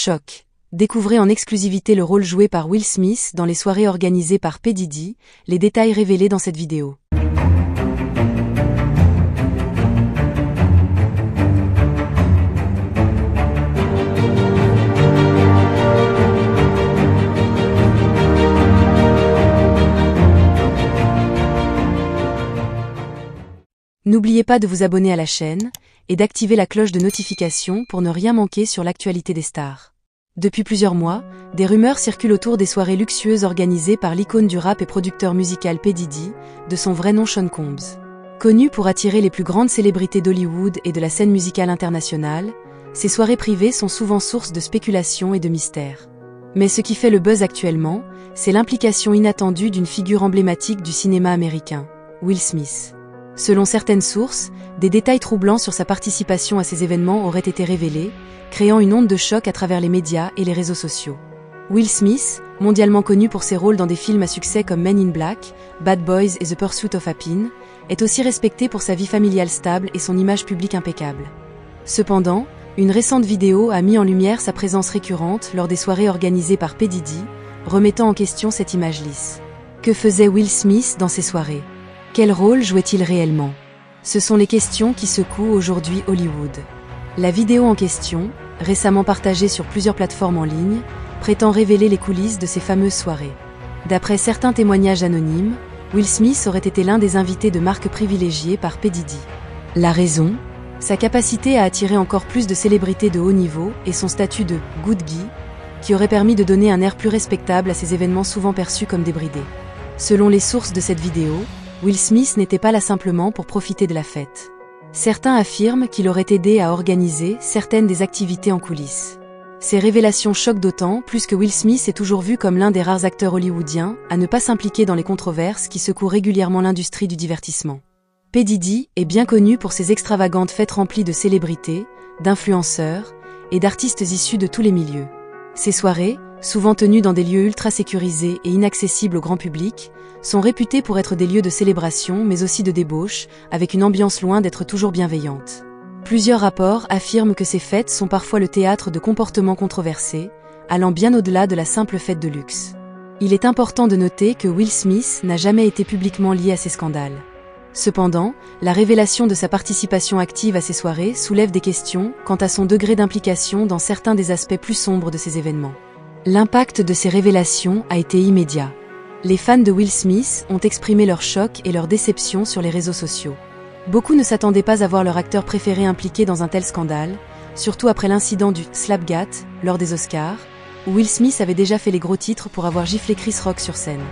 Choc. Découvrez en exclusivité le rôle joué par Will Smith dans les soirées organisées par P. Diddy, les détails révélés dans cette vidéo. N'oubliez pas de vous abonner à la chaîne et d'activer la cloche de notification pour ne rien manquer sur l'actualité des stars. Depuis plusieurs mois, des rumeurs circulent autour des soirées luxueuses organisées par l'icône du rap et producteur musical P. Diddy, de son vrai nom Sean Combs. Connu pour attirer les plus grandes célébrités d'Hollywood et de la scène musicale internationale, ces soirées privées sont souvent source de spéculations et de mystères. Mais ce qui fait le buzz actuellement, c'est l'implication inattendue d'une figure emblématique du cinéma américain, Will Smith. Selon certaines sources, des détails troublants sur sa participation à ces événements auraient été révélés, créant une onde de choc à travers les médias et les réseaux sociaux. Will Smith, mondialement connu pour ses rôles dans des films à succès comme Men in Black, Bad Boys et The Pursuit of Happiness, est aussi respecté pour sa vie familiale stable et son image publique impeccable. Cependant, une récente vidéo a mis en lumière sa présence récurrente lors des soirées organisées par P. Diddy, remettant en question cette image lisse. Que faisait Will Smith dans ces soirées ? Quel rôle jouait-il réellement ? Ce sont les questions qui secouent aujourd'hui Hollywood. La vidéo en question, récemment partagée sur plusieurs plateformes en ligne, prétend révéler les coulisses de ces fameuses soirées. D'après certains témoignages anonymes, Will Smith aurait été l'un des invités de marques privilégiées par P. Diddy. La raison ? Sa capacité à attirer encore plus de célébrités de haut niveau et son statut de « good guy » qui aurait permis de donner un air plus respectable à ces événements souvent perçus comme débridés. Selon les sources de cette vidéo, Will Smith n'était pas là simplement pour profiter de la fête. Certains affirment qu'il aurait aidé à organiser certaines des activités en coulisses. Ces révélations choquent d'autant plus que Will Smith est toujours vu comme l'un des rares acteurs hollywoodiens à ne pas s'impliquer dans les controverses qui secouent régulièrement l'industrie du divertissement. P. Diddy est bien connu pour ses extravagantes fêtes remplies de célébrités, d'influenceurs et d'artistes issus de tous les milieux. Ces soirées, souvent tenues dans des lieux ultra sécurisés et inaccessibles au grand public, sont réputés pour être des lieux de célébration mais aussi de débauche, avec une ambiance loin d'être toujours bienveillante. Plusieurs rapports affirment que ces fêtes sont parfois le théâtre de comportements controversés, allant bien au-delà de la simple fête de luxe. Il est important de noter que Will Smith n'a jamais été publiquement lié à ces scandales. Cependant, la révélation de sa participation active à ces soirées soulève des questions quant à son degré d'implication dans certains des aspects plus sombres de ces événements. L'impact de ces révélations a été immédiat. Les fans de Will Smith ont exprimé leur choc et leur déception sur les réseaux sociaux. Beaucoup ne s'attendaient pas à voir leur acteur préféré impliqué dans un tel scandale, surtout après l'incident du Slapgate lors des Oscars, où Will Smith avait déjà fait les gros titres pour avoir giflé Chris Rock sur scène.